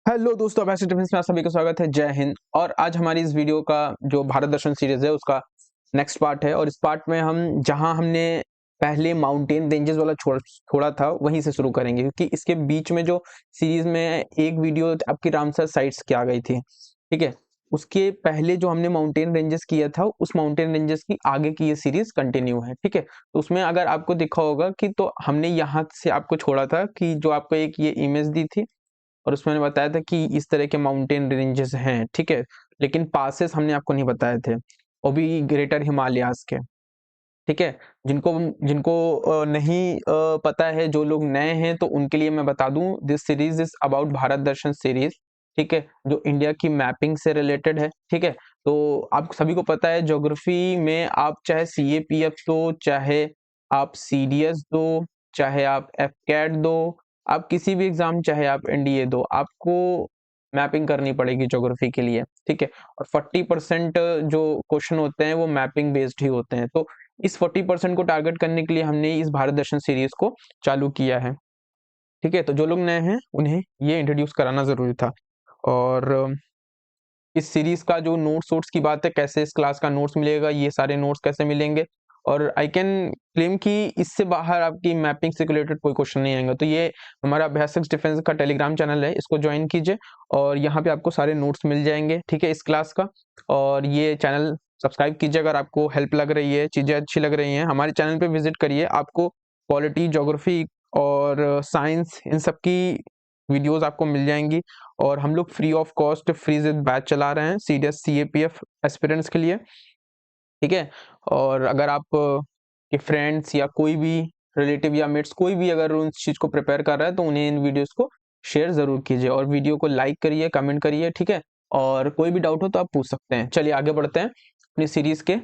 Hello दोस्तों, अवैसिक defence में आप सभी का स्वागत है। जय हिंद। और आज हमारी इस वीडियो का जो भारत दर्शन सीरीज है उसका नेक्स्ट पार्ट है। और इस पार्ट में हम जहां हमने पहले माउंटेन रेंजेस वाला छोड़ा था वहीं से शुरू करेंगे, क्योंकि इसके बीच में जो सीरीज में एक वीडियो आपकी रामसर साइट्स की आ गई थी। ठीक है, उसके पहले जो हमने माउंटेन रेंजेस किया था उस माउंटेन रेंजेस की आगे की ये सीरीज कंटिन्यू है। ठीक है, तो उसमें अगर आपको दिखा होगा कि तो हमने यहाँ से आपको छोड़ा था कि जो आपको एक ये इमेज दी थी और उसमें मैंने बताया था कि इस तरह के माउंटेन रेंजेस हैं। ठीक है, लेकिन पासेस हमने आपको नहीं बताए थे, वो भी ग्रेटर हिमालयाज के। ठीक है, जिनको जिनको नहीं पता है, जो लोग नए हैं तो उनके लिए मैं बता दूं, this series is about Bharat Darshan series. ठीक है, जो इंडिया की मैपिंग से रिलेटेड है। ठीक है, तो आप सभी को पता है ज्योग्राफी में आप चाहे CAPF दो, चाहे आप CDS दो, चाहे आप FCAT दो, आप किसी भी एग्जाम, चाहे आप NDA दो, आपको मैपिंग करनी पड़ेगी ज्योग्राफी के लिए। ठीक है, और 40% जो क्वेश्चन होते हैं वो मैपिंग बेस्ड ही होते हैं। तो इस 40% को टारगेट करने के लिए हमने इस भारत दर्शन सीरीज को चालू किया है। ठीक है, तो जो लोग नए हैं उन्हें ये इंट्रोड्यूस कराना जरूरी था। और इस सीरीज का जो नोट्स वोट्स की बात है, कैसे इस क्लास का नोट्स मिलेगा, ये सारे नोट्स कैसे मिलेंगे, और आई कैन क्लेम कि इससे बाहर आपकी मैपिंग से रिलेटेड कोई क्वेश्चन नहीं आएगा। तो ये हमारा अभ्यासक डिफेंस का टेलीग्राम चैनल है, इसको ज्वाइन कीजिए और यहाँ पे आपको सारे नोट्स मिल जाएंगे। ठीक है, इस क्लास का। और ये चैनल सब्सक्राइब कीजिए अगर आपको हेल्प लग रही है, चीज़ें अच्छी लग रही हैं। हमारे चैनल पे विजिट करिए, आपको पॉलिटी, ज्योग्राफी और साइंस, इन सब की वीडियोस आपको मिल जाएंगी। और हम लोग फ्री ऑफ कॉस्ट फ्रीज बैच चला रहे हैं CDS CAPF एस्पिरेंट्स के लिए। ठीक है, और अगर आप के फ्रेंड्स या कोई भी रिलेटिव या मेट्स कोई भी अगर उन चीज़ को प्रिपेयर कर रहा है तो उन्हें इन वीडियोस को शेयर ज़रूर कीजिए और वीडियो को लाइक करिए, कमेंट करिए। ठीक है, और कोई भी डाउट हो तो आप पूछ सकते हैं। चलिए आगे बढ़ते हैं अपनी सीरीज के।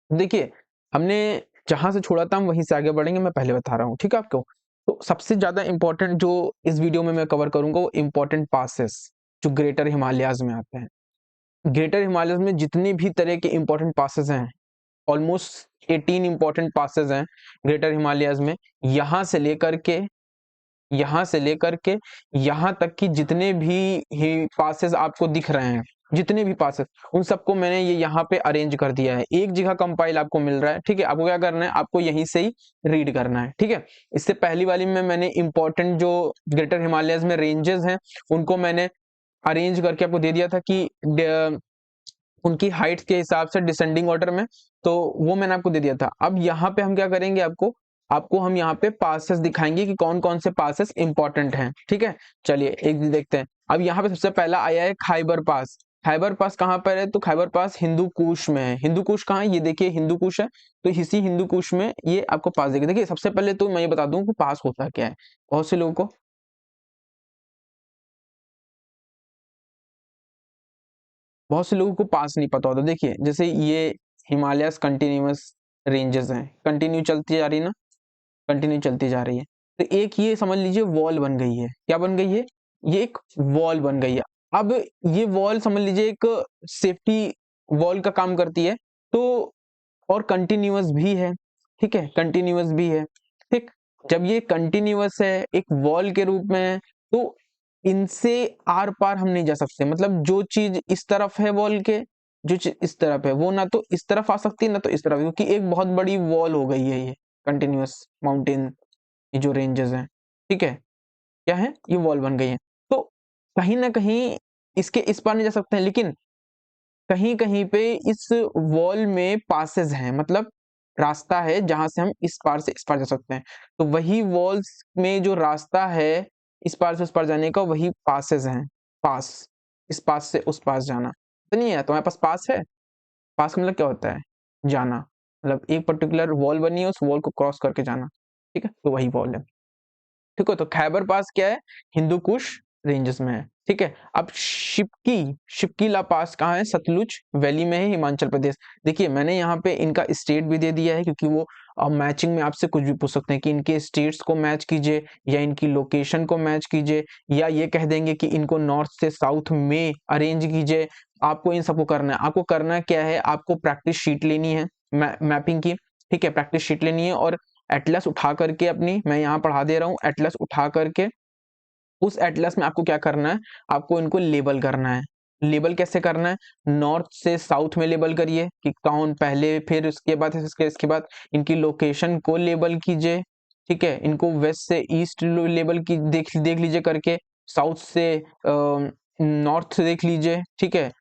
देखिए, हमने जहां से छोड़ा था हम वहीं से आगे बढ़ेंगे, मैं पहले बता रहा हूँ। ठीक है आपको, तो सबसे ज्यादा इंपॉर्टेंट जो इस वीडियो में मैं कवर करूंगा वो इंपॉर्टेंट पासेस जो ग्रेटर हिमालयाज में आते हैं। ग्रेटर हिमालयस में जितने भी तरह के इंपॉर्टेंट पासेस हैं, ऑलमोस्ट 18 इंपॉर्टेंट पासेस हैं ग्रेटर हिमालयाज में। यहाँ से लेकर के यहाँ से लेकर के यहाँ तक कि जितने भी पासेस आपको दिख रहे हैं, जितने भी पासेस, उन सबको मैंने ये यहाँ पे अरेंज कर दिया है। एक जगह कंपाइल आपको मिल रहा है। ठीक है, आपको क्या करना है, आपको यहीं से ही रीड करना है। ठीक है, इससे पहली वाली में मैंने इंपॉर्टेंट जो ग्रेटर हिमालयस में रेंजेस हैं उनको मैंने अरेंज करके आपको दे दिया था कि उनकी हाइट के हिसाब से डिसेंडिंग ऑर्डर में, तो वो मैंने आपको दे दिया था। अब यहाँ पे हम क्या करेंगे, आपको आपको हम यहाँ पे पासेस दिखाएंगे कि कौन कौन से पासेस इंपॉर्टेंट हैं। ठीक है, चलिए एक देखते हैं। अब यहाँ पे सबसे पहला आया है खैबर पास। खैबर पास कहाँ पर है, तो खैबर पास हिंदू कुश में है। हिंदू कुश कहाँ है, ये देखिए हिंदू कुश है। तो इसी हिंदू कुश में ये आपको पास देगा। देखिए सबसे पहले तो मैं ये बता दूं कि पास होता क्या है। बहुत से लोगों को पास नहीं पता होता। देखिए जैसे ये हिमालयस कंटिन्यूअस रेंजेस हैं, कंटिन्यू चलती जा रही है ना, कंटिन्यू चलती जा रही है। तो एक ये समझ लीजिए वॉल बन गई है। क्या बन गई है, ये एक वॉल बन गई है। अब ये वॉल समझ लीजिए एक सेफ्टी वॉल का काम करती है। तो और कंटिन्यूअस भी है। ठीक है, कंटिन्यूअस भी है। ठीक, जब ये कंटिन्यूअस है, एक वॉल के रूप में है, तो इनसे आर पार हम नहीं जा सकते। मतलब जो चीज इस तरफ है वॉल के, जो चीज इस तरफ है वो ना तो इस तरफ आ सकती है ना तो इस तरफ, क्योंकि एक बहुत बड़ी वॉल हो गई है ये कंटिन्यूअस माउंटेन की जो रेंजेस हैं। ठीक है, क्या है, ये वॉल बन गई है। तो कहीं ना कहीं इसके इस पार नहीं जा सकते हैं, लेकिन कहीं कहीं पे इस वॉल में पासेस हैं, मतलब रास्ता है जहां से हम इस पार से इस पार जा सकते हैं। तो वही वॉल्स में जो रास्ता है इस पार से उस पार जाने का, वही पासेस हैं। पास, इस पास से उस पास जाना। तो नहीं है तुम्हारे पास पास है। पास का मतलब क्या होता है, जाना। मतलब एक पर्टिकुलर वॉल बनी है, उस वॉल को क्रॉस करके जाना। ठीक है, तो वही वॉल है। ठीक है, तो खैबर पास क्या है, हिंदू कुश रेंजेस में है। ठीक है, अब शिपकीला पास कहाँ है, सतलुज वैली में है, हिमाचल प्रदेश। देखिए मैंने यहाँ पे इनका स्टेट भी दे दिया है, क्योंकि वो मैचिंग में आपसे कुछ भी पूछ सकते हैं कि इनके स्टेट्स को मैच कीजिए या इनकी लोकेशन को मैच कीजिए, या ये कह देंगे कि इनको नॉर्थ से साउथ में अरेंज कीजिए। आपको इन सबको करना है। आपको करना क्या है, आपको प्रैक्टिस शीट लेनी है मैपिंग की। ठीक है, प्रैक्टिस शीट लेनी है और एटलस उठा करके अपनी, मैं यहाँ पढ़ा दे रहा हूँ, एटलस उठा करके उस एटलस में आपको क्या करना है, आपको इनको लेबल करना है। लेबल कैसे करना है, नॉर्थ से साउथ में लेबल करिए कि कौन पहले, फिर इसके बाद इनकी लोकेशन को लेबल कीजिए, ठीक है। इनको वेस्ट से ईस्ट लेबल की देख लीजिए करके, साउथ से नॉर्थ से देख लीजिए, ठीक है।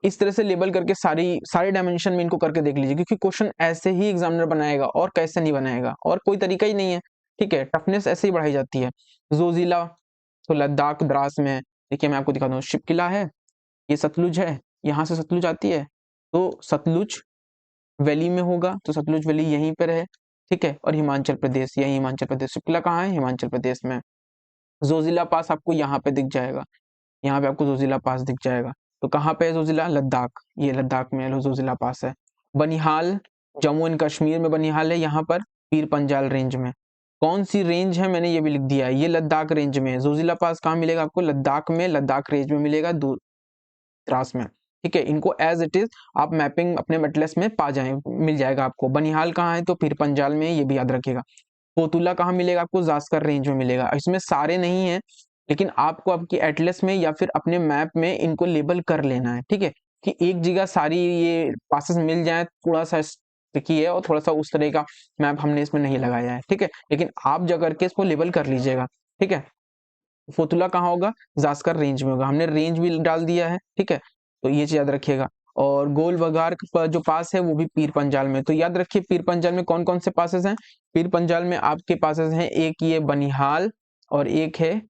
इस तरह से लेबल करके सारे डायमेंशन में इनको करके देख लीजिए, क्योंकि क्वेश्चन ऐसे ही एग्जामिनर बनाएगा और कैसे नहीं बनाएगा, और कोई तरीका ही नहीं है, ठीक है। टफनेस ऐसे ही बढ़ाई जाती है। जोजिला तो लद्दाख द्रास में है। देखिए मैं आपको दिखा दूं, शिप किला है, ये सतलुज है, यहाँ से सतलुज आती है, तो सतलुज वैली में होगा, तो सतलुज वैली यहीं पर है, ठीक है। और हिमाचल प्रदेश, यही हिमाचल प्रदेश, शिप किला कहाँ है, हिमाचल प्रदेश में। जोजिला पास आपको यहाँ पे दिख जाएगा, यहाँ पे आपको जोजिला पास दिख जाएगा। तो कहाँ पे है जोजिला, लद्दाख, ये लद्दाख में जोजिला पास है। बनिहाल जम्मू एंड कश्मीर में बनिहाल है, यहाँ पर पीर पंजाल रेंज में। कौन सी रेंज है मैंने ये भी लिख दिया है, ये लद्दाख रेंज में है। जोजिला पास कहाँ मिलेगा आपको, लद्दाख में, लद्दाख रेंज में मिलेगा, द्रास में, ठीक है। इनको एज इट इज आप मैपिंग अपने मेटलेस में पा जाए, मिल जाएगा आपको। बनिहाल कहाँ है, तो पीर पंजाल में, ये भी याद रखिएगा। कोतुला कहाँ मिलेगा आपको, जास्कर रेंज में मिलेगा। इसमें सारे नहीं है, लेकिन आपको आपकी एटलस में या फिर अपने मैप में इनको लेबल कर लेना है, ठीक है। कि एक जगह सारी ये पासेस मिल जाए, थोड़ा सा ट्रिकी है, और थोड़ा सा उस तरह का मैप हमने इसमें नहीं लगाया है, ठीक है। लेकिन आप जगह करके इसको लेबल कर लीजिएगा, ठीक है। फोतुला कहाँ होगा, जास्कर रेंज में होगा, हमने रेंज भी डाल दिया है, ठीक है। तो ये चीज याद रखिएगा। और गोल बगार का जो पास है वो भी पीर पंजाल में। तो याद रखिए पीर पंजाल में कौन कौन से पासेस हैं, पीर पंजाल में आपके पासेस हैं, एक ये बनिहाल और एक है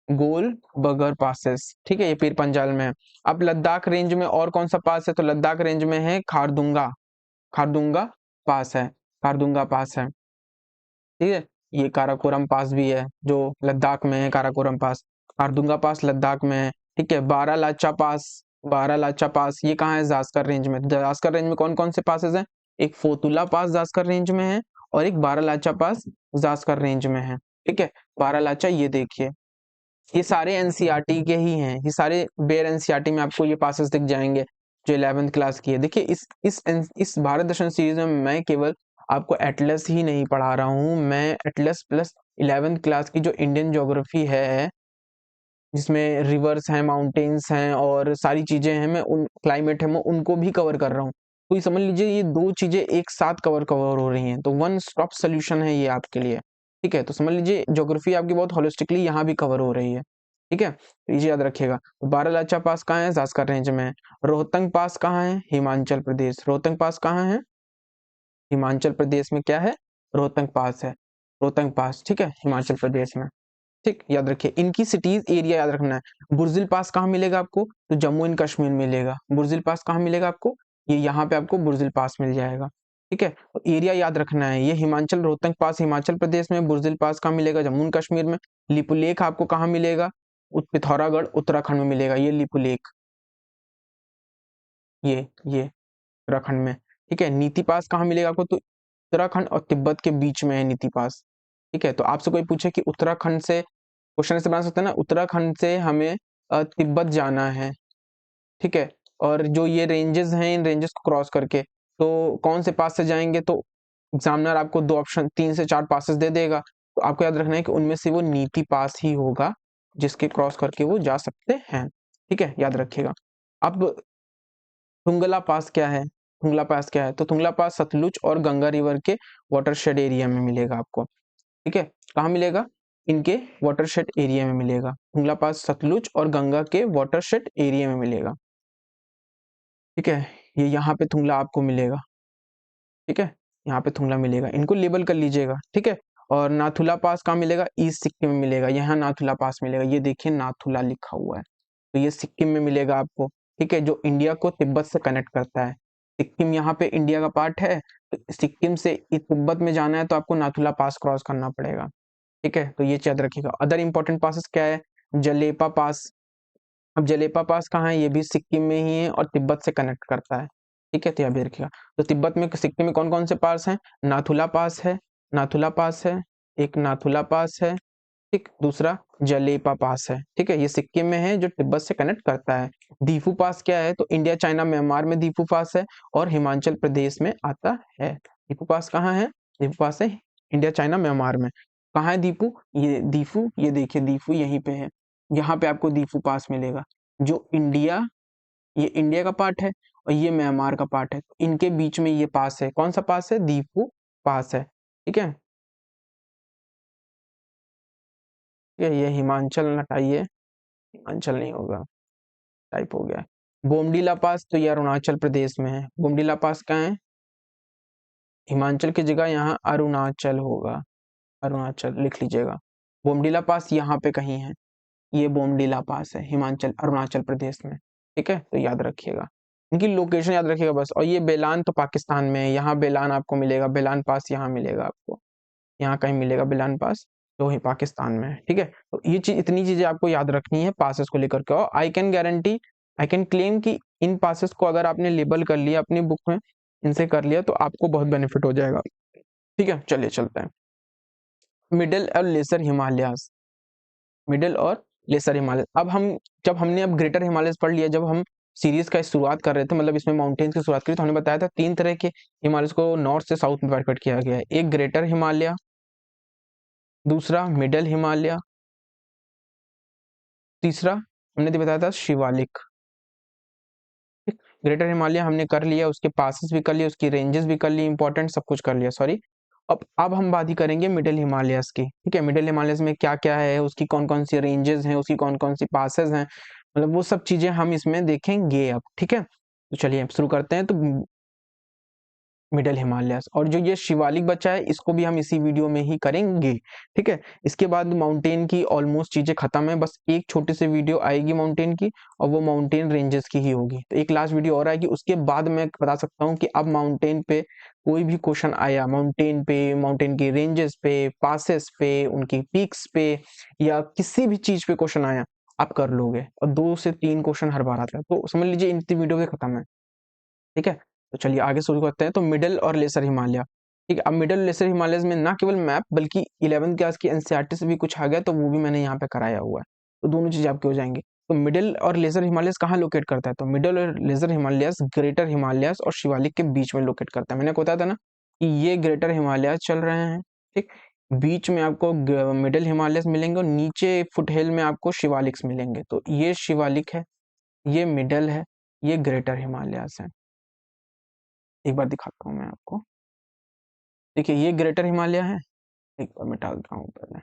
गोल बगर पासेस, ठीक है, ये पीर पंजाल में है। अब लद्दाख रेंज में और कौन सा पास है, तो लद्दाख रेंज में है खारदुंगा, खारदुंगा पास है, खारदुंगा पास है, ठीक है। ये काराकोरम पास भी है जो लद्दाख में है, काराकोरम पास, खारदुंगा पास लद्दाख में है, ठीक है। बारालाचा पास, बारालाचा पास ये कहाँ है, जास्कर रेंज में। जास्कर रेंज में कौन कौन से पासेस हैं, एक फोतुला पास जास्कर रेंज में है, और एक बारालाचा पास जास्कर रेंज में है, ठीक है। बारालाचा ये देखिए, ये सारे एनसीईआरटी के ही हैं, ये सारे बेयर एनसीईआरटी में आपको ये पासेस दिख जाएंगे जो 11th क्लास की है। देखिए इस भारत दर्शन सीरीज में मैं केवल आपको एटलस ही नहीं पढ़ा रहा हूँ, मैं एटलस प्लस 11th क्लास की जो इंडियन ज्योग्राफी है, जिसमें रिवर्स हैं, माउंटेन्स हैं और सारी चीजें हैं, मैं उन क्लाइमेट है, मैं उनको भी कवर कर रहा हूँ। तो ये समझ लीजिए ये दो चीजें एक साथ कवर हो रही हैं, तो वन स्टॉप सोल्यूशन है ये आपके लिए, ठीक है। तो समझ लीजिए ज्योग्राफी आपकी बहुत होलिस्टिकली यहाँ भी कवर हो रही है, ठीक है। तो ये याद रखिएगा। बारालाचा पास कहाँ है, जास्कर रेंज में है। रोहतंग पास कहाँ है, हिमाचल प्रदेश, रोहतंग पास कहाँ है, हिमाचल प्रदेश में क्या है, रोहतंग पास है, रोहतंग पास, ठीक है, हिमाचल प्रदेश में, ठीक। याद रखिए इनकी सिटीज एरिया याद रखना है। बुर्जिल पास कहाँ मिलेगा आपको, तो जम्मू एंड कश्मीर मिलेगा। बुर्जिल पास कहाँ मिलेगा आपको, ये यहाँ पे आपको बुर्जिल पास मिल जाएगा, ठीक है। तो एरिया याद रखना है, ये हिमाचल रोहतंग पास हिमाचल प्रदेश में, बुर्जिल पास कहाँ मिलेगा, जम्मू एंड कश्मीर में। लिपुलेख आपको कहाँ मिलेगा, पिथौरागढ़ उत्तराखंड में मिलेगा, ये लिपुलेख, ये उत्तराखंड में, ठीक है। नीति पास कहाँ मिलेगा आपको, तो उत्तराखंड और तिब्बत के बीच में है नीति पास, ठीक है। तो आपसे कोई पूछे कि उत्तराखंड से, क्वेश्चन ऐसे बना सकते हैं ना, उत्तराखंड से हमें तिब्बत जाना है, ठीक है। और जो ये रेंजेस हैं, इन रेंजेस को क्रॉस करके तो कौन से पास से जाएंगे, तो एग्जामिनर आपको दो ऑप्शन, 3 से 4 पासेस दे देगा, तो आपको याद रखना है कि उनमें से वो नीति पास ही होगा जिसके क्रॉस करके वो जा सकते हैं, ठीक है, याद रखिएगा। अब तुंगला पास क्या है, तुंगला पास क्या है, तो तुंगला पास सतलुज और गंगा रिवर के वाटरशेड एरिया में मिलेगा आपको, ठीक है। कहाँ मिलेगा, इनके वाटरशेड एरिया में मिलेगा। तुंगला पास सतलुज और गंगा के वाटरशेड एरिया में मिलेगा, ठीक है। ये यहाँ पे तुंगला आपको मिलेगा, ठीक है, यहाँ पे तुंगला मिलेगा, इनको लेबल कर लीजिएगा, ठीक है। और नाथुला पास कहाँ मिलेगा, ईस्ट सिक्किम में मिलेगा, यहाँ नाथुला पास मिलेगा, ये देखिए नाथुला लिखा हुआ है, तो ये सिक्किम में मिलेगा आपको, ठीक है, जो इंडिया को तिब्बत से कनेक्ट करता है। सिक्किम यहाँ पे इंडिया का पार्ट है, तो सिक्किम से तिब्बत में जाना है तो आपको नाथुला पास क्रॉस करना पड़ेगा, ठीक है। तो ये याद रखिएगा। अदर इंपॉर्टेंट पासेस क्या है, जलेपा पास। अब जलेपा पास कहाँ है, ये भी सिक्किम में ही है और तिब्बत से कनेक्ट करता है, ठीक है। तो याद रखिएगा। तो तिब्बत में, सिक्किम में कौन कौन से पास हैं, नाथुला पास है, नाथुला पास है, एक नाथुला पास है, ठीक, दूसरा जलेपा पास है, ठीक है, ये सिक्किम में है जो तिब्बत से कनेक्ट करता है। दीफू पास क्या है, तो इंडिया चाइना म्यांमार में दीफू पास है और हिमाचल प्रदेश में आता है। दीफू पास कहाँ है, दीफू पास है इंडिया चाइना म्यांमार में। कहाँ है दीफू, ये दीफू, ये देखिए दीफू यहीं पे है, यहाँ पे आपको दीफू पास मिलेगा। जो इंडिया, ये इंडिया का पार्ट है और ये म्यांमार का पार्ट है, इनके बीच में ये पास है। कौन सा पास है? दीफू पास है। ठीक है, ये हिमाचल हटाइए, हिमाचल नहीं होगा, टाइप हो गया। बोमडीला पास तो ये अरुणाचल प्रदेश में है। बोमडीला पास कहाँ है? हिमाचल की जगह यहाँ अरुणाचल होगा, अरुणाचल लिख लीजिएगा। बोमडीला पास यहाँ पे कहीं है, ये बोमडीला पास है हिमाचल अरुणाचल प्रदेश में। ठीक है, तो याद रखिएगा, इनकी लोकेशन याद रखिएगा बस। और ये बेलान तो पाकिस्तान में है, यहाँ बेलान आपको मिलेगा, बेलान पास यहाँ मिलेगा आपको, यहाँ कहीं मिलेगा बेलान पास, तो ही पाकिस्तान में है। ठीक है, तो ये चीज, इतनी चीजें आपको याद रखनी है पासेस को लेकर के। और I can guarantee, I can claim कि इन पासेस को अगर आपने लेबल कर लिया अपनी बुक में, इनसे कर लिया, तो आपको बहुत बेनिफिट हो जाएगा। ठीक है, चलिए चलते हैं। मिडिल और लेसर हिमालयाज, मिडिल और लेसर हिमालय। अब हम, जब हमने अब ग्रेटर हिमालयस पढ़ लिया, जब हम सीरीज का शुरुआत कर रहे थे, मतलब इसमें माउंटेन्स की शुरुआत करी, तो हमने बताया था 3 तरह के हिमालयस को नॉर्थ से साउथ में बाइफर्केट किया गया है। एक ग्रेटर हिमालय, दूसरा मिडिल हिमालय, तीसरा हमने तो बताया था शिवालिक। ग्रेटर हिमालय हमने कर लिया, उसके पासेस भी कर लिए, उसकी रेंजेस भी कर ली, इंपॉर्टेंट सब कुछ कर लिया, सॉरी। अब हम बात ही करेंगे मिडिल हिमालयस की। ठीक है, मिडिल हिमालयस में क्या क्या है, उसकी कौन कौन सी रेंजेस हैं, उसकी कौन कौन सी पासेस हैं, मतलब वो सब चीजें हम इसमें देखेंगे अब। ठीक है, तो चलिए शुरू करते हैं। तो मिडिल हिमालयस, और जो ये शिवालिक बचा है, इसको भी हम इसी वीडियो में ही करेंगे। ठीक है, इसके बाद माउंटेन की ऑलमोस्ट चीजें खत्म है, बस एक छोटी सी वीडियो आएगी माउंटेन की, और वो माउंटेन रेंजेस की ही होगी। तो एक लास्ट वीडियो और आएगी, उसके बाद मैं बता सकता हूँ कि अब माउंटेन पे कोई भी क्वेश्चन आया, माउंटेन पे, माउंटेन की रेंजेस पे, पासेस पे, उनकी पीक्स पे, या किसी भी चीज पे क्वेश्चन आया, आप कर लोगे। और 2 से 3 क्वेश्चन हर बार आता है, तो समझ लीजिए इन 3 वीडियो के खत्म है। ठीक है, तो चलिए आगे शुरू करते हैं। तो मिडिल और लेसर हिमालय। ठीक है, अब मिडिल लेसर हिमालयस में ना केवल मैप, बल्कि 11th क्लास की एनसीईआरटी से भी कुछ आ गया, तो वो भी मैंने यहाँ पे कराया हुआ है, तो दोनों चीजें आपके हो जाएंगी। तो मिडिल और लेसर हिमालयस कहाँ लोकेट करता है? तो मिडिल और लेसर हिमालयस ग्रेटर हिमालयस और शिवालिक के बीच में लोकेट करता है। मैंने बताया था ना कि ये ग्रेटर हिमालयस चल रहे हैं, ठीक, बीच में आपको मिडिल हिमालयस मिलेंगे, और नीचे फुटहिल में आपको शिवालिक्स मिलेंगे। तो ये शिवालिक है, ये मिडल है, ये ग्रेटर हिमालयस है। एक बार दिखाता हूँ मैं आपको। देखिए ये ग्रेटर हिमालय है, एक बार मैं डालता हूँ पहले।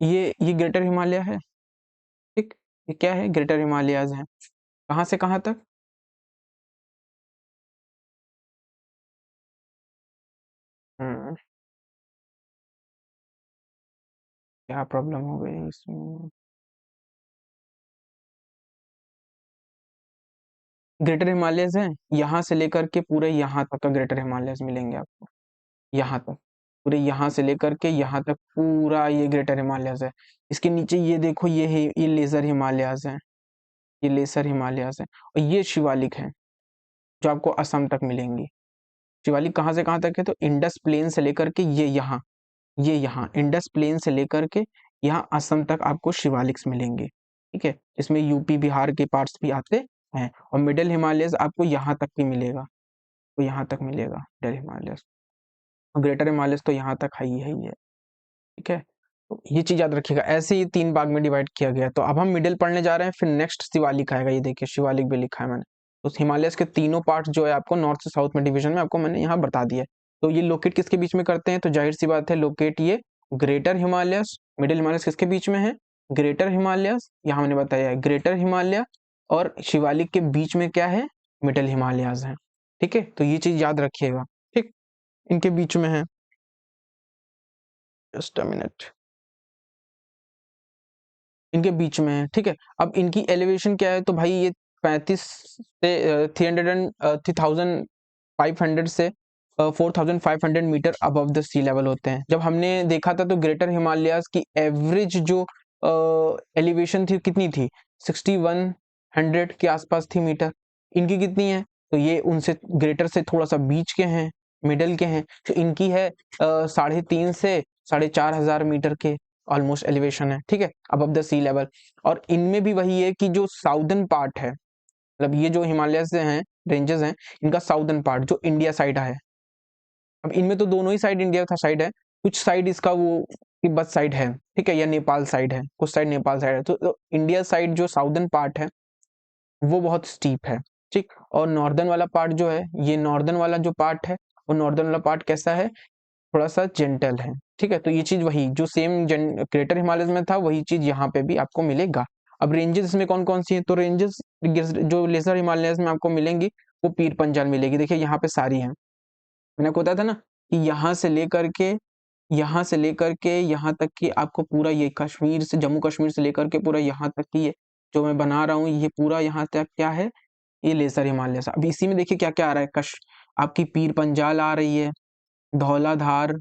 ये ग्रेटर हिमालय है। ठीक, ये क्या है? ग्रेटर हिमालयाज है। कहाँ से कहाँ तक? हम्म, क्या प्रॉब्लम हो गई इसमें? ग्रेटर हिमालयस है, यहाँ से लेकर के पूरे यहाँ तक का ग्रेटर हिमालयस मिलेंगे आपको, यहाँ तक, पूरे यहाँ से लेकर के यहाँ तक पूरा ये ग्रेटर हिमालयस है। इसके नीचे ये देखो, ये है, ये लेजर हिमालयाज है, ये लेसर हिमालयाज है, और ये शिवालिक है, जो आपको असम तक मिलेंगी। शिवालिक कहाँ से कहाँ तक है? तो इंडस प्लेन से लेकर के ये यहाँ इंडस प्लेन से लेकर के यहाँ असम तक आपको शिवालिक्स मिलेंगे। ठीक है, इसमें यूपी बिहार के पार्ट्स भी आते हैं। और मिडिल हिमालयस आपको यहाँ तक भी मिलेगा, तो यहाँ तक मिलेगा मिडिल हिमालयस। और ग्रेटर हिमालयस तो यहाँ तक है ही है। ठीक है, तो ये चीज याद रखिएगा, ऐसे ही 3 भाग में डिवाइड किया गया है। तो अब हम मिडिल पढ़ने जा रहे हैं, फिर नेक्स्ट शिवालिक आएगा। ये देखिए शिवालिक भी लिखा है मैंने। तो हिमालयस के तीनों पार्ट जो है आपको नॉर्थ से साउथ में डिवीजन में आपको मैंने यहाँ बता दिया है। तो ये लोकेट किसके बीच में करते हैं? तो जाहिर सी बात है, लोकेट ये ग्रेटर हिमालयस, मिडिल हिमालयस किसके बीच में है? ग्रेटर हिमालयस, यहाँ मैंने बताया है ग्रेटर हिमालय, और शिवालिक के बीच में क्या है? मिडिल हिमालयाज है। ठीक है, तो ये चीज याद रखिएगा। ठीक, इनके बीच में है। जस्ट अ मिनट, इनके बीच में है। ठीक है, अब इनकी एलिवेशन क्या है? तो भाई ये 35 से 3500 से 4500 metre above the sea level होते हैं। जब हमने देखा था तो ग्रेटर हिमालयाज की एवरेज जो एलिवेशन थी कितनी थी? 6100 के आसपास थी मीटर। इनकी कितनी है? तो ये उनसे ग्रेटर से थोड़ा सा बीच के हैं, मिडल के हैं, तो इनकी है 3.5 से 4500 मीटर के ऑलमोस्ट एलिवेशन है। ठीक है, अबव द सी लेवल। और इनमें भी वही है कि जो साउदर्न पार्ट है, मतलब ये जो हिमालय से हैं, रेंजेस हैं इनका साउदर्न पार्ट जो इंडिया साइड है। अब इनमें तो दोनों ही साइड इंडिया का साइड है, कुछ साइड इसका वो तिब्बत साइड है, ठीक है, या नेपाल साइड है, कुछ साइड नेपाल साइड है। तो इंडिया साइड जो साउदर्न पार्ट है वो बहुत स्टीप है, ठीक। और नॉर्दर्न वाला पार्ट जो है, ये नॉर्दर्न वाला जो पार्ट है वो नॉर्दर्न वाला पार्ट कैसा है, थोड़ा सा जेंटल है, ठीक है। तो ये चीज वही जो सेम ग्रेटर हिमालयस में था वही चीज यहाँ पे भी आपको मिलेगा। अब रेंजेस इसमें कौन कौन सी है, तो रेंजेस जो लेसर हिमालयस में आपको मिलेंगी वो पीर पंजाल मिलेगी। देखिए यहाँ पे सारी है, मैंने आपको बताया था ना कि यहाँ से लेकर के यहाँ तक कि आपको पूरा ये कश्मीर से, जम्मू कश्मीर से लेकर के पूरा यहाँ तक की ये जो मैं बना रहा हूँ ये पूरा यहाँ तक क्या है, ये लेसर हिमालय। अब इसी में देखिए क्या क्या आ रहा है, आपकी पीर पंजाल आ रही है, धौलाधार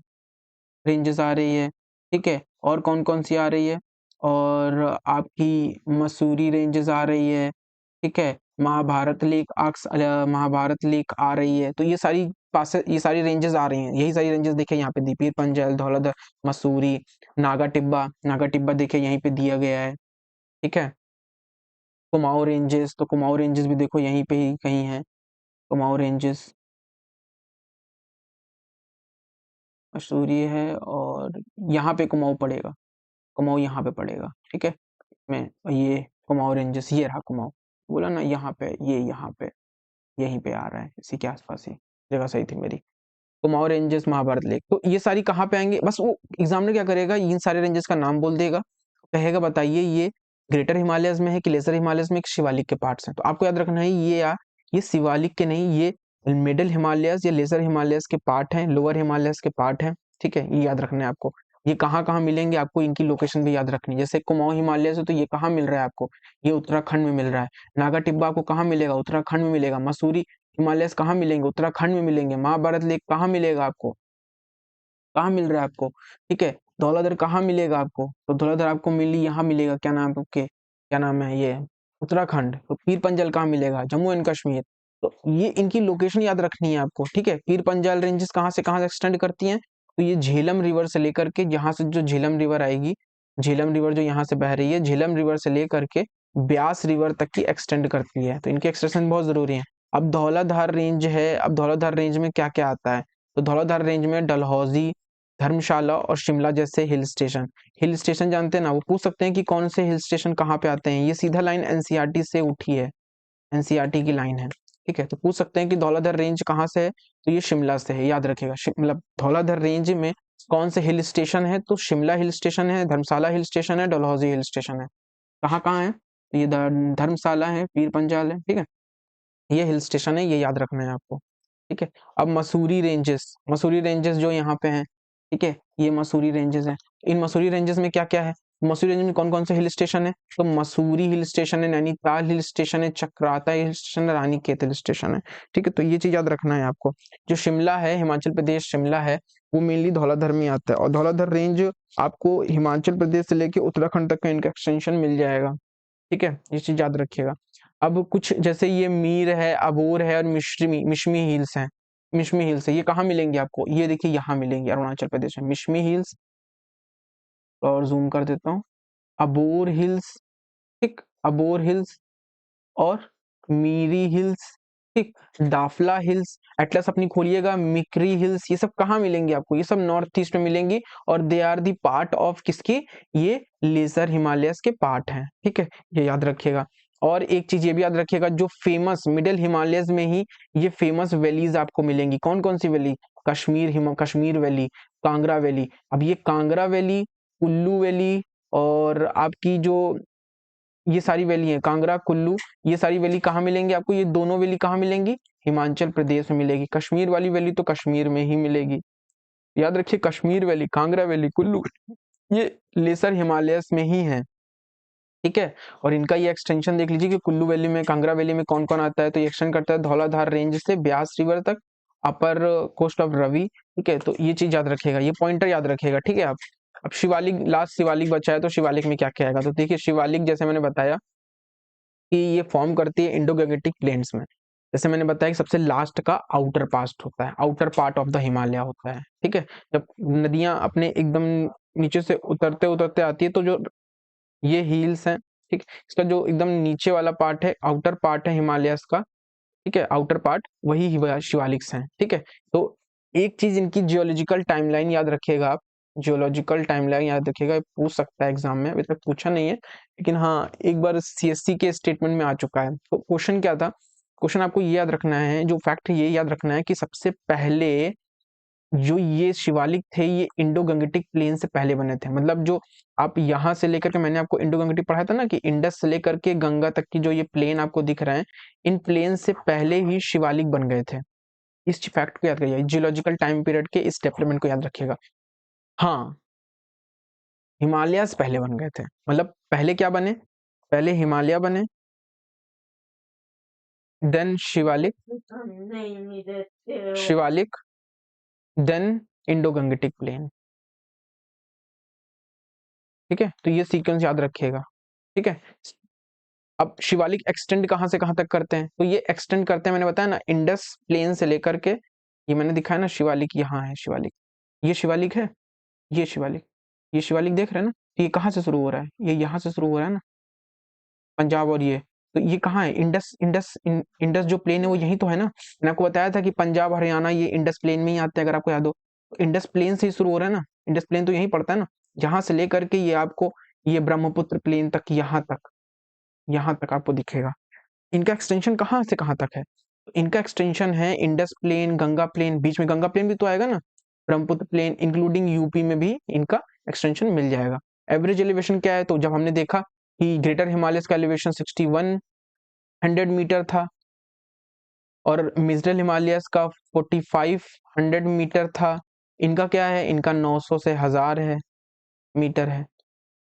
रेंजेस आ रही है, ठीक है, और कौन कौन सी आ रही है, और आपकी मसूरी रेंजेस आ रही है, ठीक है, महाभारत लेक आ रही है। तो ये सारी पास, ये सारी रेंजेस आ रही हैं, यही सारी रेंजेस देखिए यहाँ पे दी, पीर पंजाल, धौलाधार, मसूरी, नागा टिब्बा देखिए यहीं पे दिया गया है, ठीक है। कुमाऊं रेंजेस, तो कुमाऊं रेंजेस भी देखो यहीं पे ही कहीं है, कुमाऊं रेंजेस मसूरी है, और यहाँ पे कुमाऊं पड़ेगा, कुमाऊं यहाँ पे पड़ेगा, ठीक है। मैं ये कुमाऊं रेंजेस, ये रहा कुमाऊं, बोला ना यहाँ पे, ये यहाँ पे यहीं पे आ रहा है, इसी के आसपास ही जगह सही थी मेरी। कुमाऊं रेंजेस, महाभारत लेक, तो ये सारी कहाँ पे आएंगे, बस वो एग्जामिनर क्या करेगा, इन सारे रेंजेस का नाम बोल देगा, कहेगा बताइए ये ग्रेटर हिमालयस में है कि लेसर हिमालयस में, कि शिवालिक के पार्ट्स हैं। तो आपको याद रखना है ये शिवालिक के नहीं, ये मिडिल हिमालयस या लेसर हिमालयस के पार्ट हैं, लोअर हिमालयस के पार्ट हैं, ठीक है। ये याद रखना है आपको, ये कहाँ कहाँ मिलेंगे आपको, इनकी लोकेशन भी याद रखनी है। जैसे कुमाऊं हिमालयस है तो ये कहाँ मिल रहा है आपको, ये उत्तराखंड में मिल रहा है। नागा टिब्बा आपको कहाँ मिलेगा, उत्तराखंड में मिलेगा। मसूरी हिमालयस कहाँ मिलेंगे, उत्तराखंड में मिलेंगे। महाभारत लेक कहाँ मिलेगा आपको, कहाँ मिल रहा है आपको, ठीक है। धौलाधर कहाँ मिलेगा आपको, तो धौलाधर आपको मिली, यहाँ मिलेगा, क्या नाम है ओके, क्या नाम है ये, उत्तराखंड। तो पीर पंजाल कहाँ मिलेगा, जम्मू एंड कश्मीर। तो ये इनकी लोकेशन याद रखनी है आपको, ठीक है। पीर पंजाल रेंजेस कहाँ से एक्सटेंड करती हैं, तो ये झेलम रिवर से लेकर के, यहाँ से जो झेलम रिवर आएगी, झेलम रिवर जो यहाँ से बह रही है, झेलम रिवर से लेकर के ब्यास रिवर तक की एक्सटेंड करती है। तो इनकी एक्सटेंशन बहुत जरूरी है। अब धौलाधार रेंज है, अब धौलाधार रेंज में क्या क्या आता है, तो धौलाधार रेंज में डलहौजी, धर्मशाला और शिमला जैसे हिल स्टेशन जानते हैं ना, वो पूछ सकते हैं कि कौन से हिल स्टेशन कहाँ पे आते हैं। ये सीधा लाइन एनसीईआरटी से उठी है, एनसीईआरटी की लाइन है, ठीक है। तो पूछ सकते हैं कि धौलाधर रेंज कहाँ से है, तो ये शिमला से है, याद रखिएगा। मतलब धौलाधर रेंज में कौन से हिल स्टेशन है, तो शिमला हिल स्टेशन है, धर्मशाला हिल स्टेशन है, डलहौजी हिल स्टेशन है। कहाँ कहाँ है, तो ये धर्मशाला है, पीर पंजाल है, ठीक है, ये हिल स्टेशन है, ये याद रखना है आपको, ठीक है। अब मसूरी रेंजेस जो यहाँ पे हैं, ठीक है, ये मसूरी रेंजेस हैं। इन मसूरी रेंजेस में क्या क्या है, मसूरी रेंज में कौन कौन से हिल स्टेशन है, तो मसूरी हिल स्टेशन है, नैनीताल हिल स्टेशन है, चक्राता हिल स्टेशन है, रानीखेत हिल स्टेशन है, ठीक है। तो ये चीज याद रखना है आपको। जो शिमला है, हिमाचल प्रदेश शिमला है, वो मेनली धौलाधर में आता है, और धौलाधर रेंज आपको हिमाचल प्रदेश से लेके उत्तराखंड तक का इनका एक्सटेंशन मिल जाएगा, ठीक है। ये चीज याद रखिएगा। अब कुछ जैसे ये मीर है, अबोर है, और मिश्मी हिल्स हैं। मिश्मी हिल्स है, ये कहाँ मिलेंगे आपको, ये देखिए यहाँ मिलेंगे अरुणाचल प्रदेश में मिश्मी हिल्स, और जूम कर देता हूँ, अबोर हिल्स, ठीक, अबोर हिल्स और मीरी हिल्स, ठीक, दाफला हिल्स, एटलस अपनी खोलिएगा, मिक्री हिल्स, ये सब कहाँ मिलेंगे आपको, ये सब नॉर्थ ईस्ट में मिलेंगी, और they are the part of किसके, ये लेजर हिमालयस के पार्ट हैं, ठीक है, ये याद रखिएगा। और एक चीज ये भी याद रखिएगा, जो फेमस मिडिल हिमालयस में ही ये फेमस वैलीज आपको मिलेंगी। कौन कौन सी valley, Kashmir valley, Kangra valley. अब ये कांगड़ा वैली, कुल्लू वैली, और आपकी जो ये सारी वैली है, कांगड़ा, कुल्लू, ये सारी वैली कहाँ मिलेंगी आपको, ये दोनों वैली कहाँ मिलेंगी, हिमाचल प्रदेश में मिलेगी। कश्मीर वाली वैली तो कश्मीर में ही मिलेगी, याद रखिए, कश्मीर वैली, कांगड़ा वैली, कुल्लू, ये लेसर हिमालयस में ही है, ठीक है। और इनका ये एक्सटेंशन देख लीजिए कि कुल्लू वैली में, कांगड़ा वैली में कौन कौन आता है, तो ये एक्सटेंड करता है धौलाधार रेंज से ब्यास रिवर तक, अपर कोस्ट ऑफ रवि, ठीक है। तो ये चीज याद रखिएगा, ये पॉइंटर याद रखिएगा, ठीक है। आप अब शिवालिक, लास्ट शिवालिक बचा है, तो शिवालिक में क्या क्या आएगा, तो देखिए शिवालिक जैसे मैंने बताया कि ये फॉर्म करती है इंडो गैंजेटिक प्लेन्स में। जैसे मैंने बताया कि सबसे लास्ट का आउटर पास्ट होता है, outer part of the Himalaya होता है, ठीक है। जब नदियां अपने एकदम नीचे से उतरते उतरते आती है, तो जो ये हिल्स हैं, ठीक, इसका जो एकदम नीचे वाला पार्ट है, आउटर पार्ट है हिमालयस का, ठीक है, आउटर पार्ट वही शिवालिक्स हैं। ठीक है, तो एक चीज इनकी जियोलॉजिकल टाइमलाइन याद रखिएगा आप, जियोलॉजिकल टाइमलाइन याद रखिएगा, पूछ सकता है एग्जाम में, अभी तक पूछा नहीं है लेकिन हाँ एक बार सीएससी के स्टेटमेंट में आ चुका है। तो क्वेश्चन क्या था, क्वेश्चन आपको ये याद रखना है, जो फैक्ट है ये याद रखना है कि सबसे पहले जो ये शिवालिक थे ये इंडो गंगेटिक प्लेन से पहले बने थे। मतलब जो आप यहाँ से लेकर के, मैंने आपको इंडो गंगेटिक पढ़ाया था ना कि इंडस से लेकर के गंगा तक की जो ये प्लेन आपको दिख रहे हैं, इन प्लेन से पहले ही शिवालिक बन गए थे। इस फैक्ट को याद करिए, जियोलॉजिकल टाइम पीरियड के इस डेवलपमेंट को याद रखिएगा। हाँ, हिमालय पहले बन गए थे, मतलब पहले क्या बने, पहले हिमालय बने, then Shivalik, Shivalik then Indo Gangetic plain. ठीक है, तो ये सीक्वेंस याद रखिएगा। ठीक है, अब शिवालिक एक्सटेंड कहां से कहां तक करते हैं, तो ये एक्सटेंड करते हैं, मैंने बताया ना इंडस प्लेन से लेकर के, ये मैंने दिखाया ना शिवालिक, यहाँ है शिवालिक, ये शिवालिक है, ये शिवालिक, ये शिवालिक देख रहे हैं ना, तो ये कहाँ से शुरू हो रहा है, ये यहाँ से शुरू हो रहा है ना, पंजाब, और ये तो ये कहाँ है, इंडस, इंडस जो प्लेन है वो यही तो है ना। मैंने आपको बताया था कि पंजाब हरियाणा ये इंडस प्लेन में ही आते हैं, अगर आपको याद हो, तो इंडस प्लेन से ही शुरू हो रहा है ना, इंडस प्लेन तो यही पड़ता है ना, जहां से लेकर के ये आपको ये ब्रह्मपुत्र प्लेन तक, यहाँ तक आपको दिखेगा। इनका एक्सटेंशन कहाँ से कहाँ तक है, इनका एक्सटेंशन है इंडस प्लेन, गंगा प्लेन, बीच में गंगा प्लेन भी तो आएगा ना, ब्रह्मपुत्र प्लेन, इंक्लूडिंग यूपी में भी इनका एक्सटेंशन मिल जाएगा। एवरेज एलिवेशन क्या है, तो जब हमने देखा कि ग्रेटर हिमालय का एलिवेशन 6100 मीटर था और मिडल हिमालय का 4500 मीटर था, इनका क्या है, इनका 900 से 1000 है मीटर है।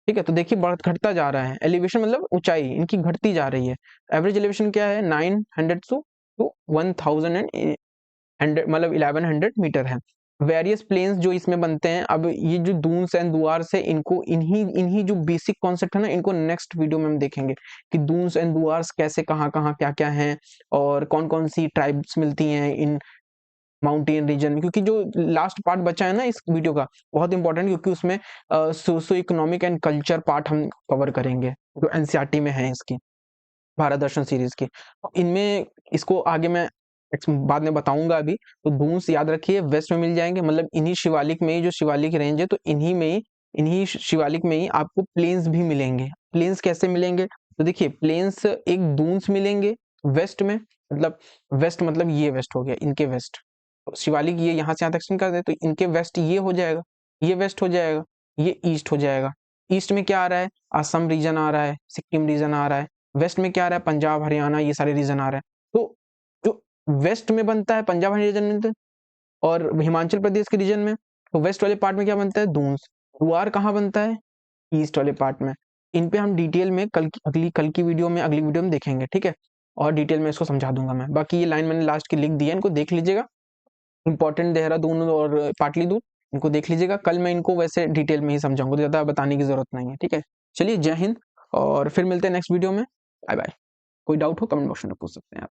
ठीक है, तो देखिए बढ़ घटता जा रहा है एलिवेशन, मतलब ऊंचाई इनकी घटती जा रही है। एवरेज एलिवेशन क्या है, 900 टू 1000 मतलब 1100 मीटर है। वेरियस प्लेन्स जो इसमें बनते हैं, अब ये जो दून्स एंड दुआर्स है, इनको इन्हीं इन्हीं जो बेसिक कॉन्सेप्ट है ना, इनको नेक्स्ट वीडियो में हम देखेंगे कि दून्स एंड दुआर्स कैसे, कहाँ कहाँ क्या क्या हैं, और कौन कौन सी ट्राइब्स मिलती हैं इन माउंटेन रीजन में। क्योंकि जो लास्ट पार्ट बचा है ना इस वीडियो का, बहुत इंपॉर्टेंट, क्योंकि उसमें socio economic and culture part हम कवर करेंगे, जो एनसीईआरटी में है इसकी, भारत दर्शन सीरीज की। इनमें इसको आगे मैं बाद में बताऊंगा। अभी तो दून्स याद रखिए वेस्ट में मिल जाएंगे, मतलब इन्हीं शिवालिक में ही, जो शिवालिक रेंज है तो इन्हीं में ही, इन्हीं शिवालिक में ही आपको प्लेन्स भी मिलेंगे। प्लेन्स कैसे मिलेंगे, तो देखिए प्लेन्स एक दून्स मिलेंगे वेस्ट में, मतलब वेस्ट मतलब ये वेस्ट हो गया, इनके वेस्ट, तो शिवालिक ये यहाँ से यहाँ तक एक्सटेंड कर दे तो इनके वेस्ट ये हो जाएगा, ये वेस्ट हो जाएगा, ये ईस्ट हो जाएगा। ईस्ट में क्या आ रहा है, असम रीजन आ रहा है, सिक्किम रीजन आ रहा है। वेस्ट में क्या आ रहा है, पंजाब हरियाणा ये सारे रीजन आ रहे हैं। तो जो वेस्ट में बनता है पंजाब हरियाणा रीजन में, और हिमाचल प्रदेश के रीजन में, तो वेस्ट वाले पार्ट में क्या बनता है, दून्स। दुआर कहाँ बनता है, ईस्ट वाले पार्ट में। इन पे हम डिटेल में कल की वीडियो में, अगली वीडियो में देखेंगे। ठीक है, और डिटेल में इसको समझा दूंगा मैं। बाकी ये लाइन मैंने लास्ट की लिख दी है, इनको देख लीजिएगा, इंपॉर्टेंट देहरादून और पाटलिपुत्र, इनको देख लीजिएगा। कल मैं इनको वैसे डिटेल में ही समझाऊंगा, तो ज्यादा बताने की जरूरत नहीं है। ठीक है, चलिए जय हिंद, और फिर मिलते हैं नेक्स्ट वीडियो में। Bye bye. कोई डाउट हो कमेंट बॉक्स में पूछ सकते हैं आप।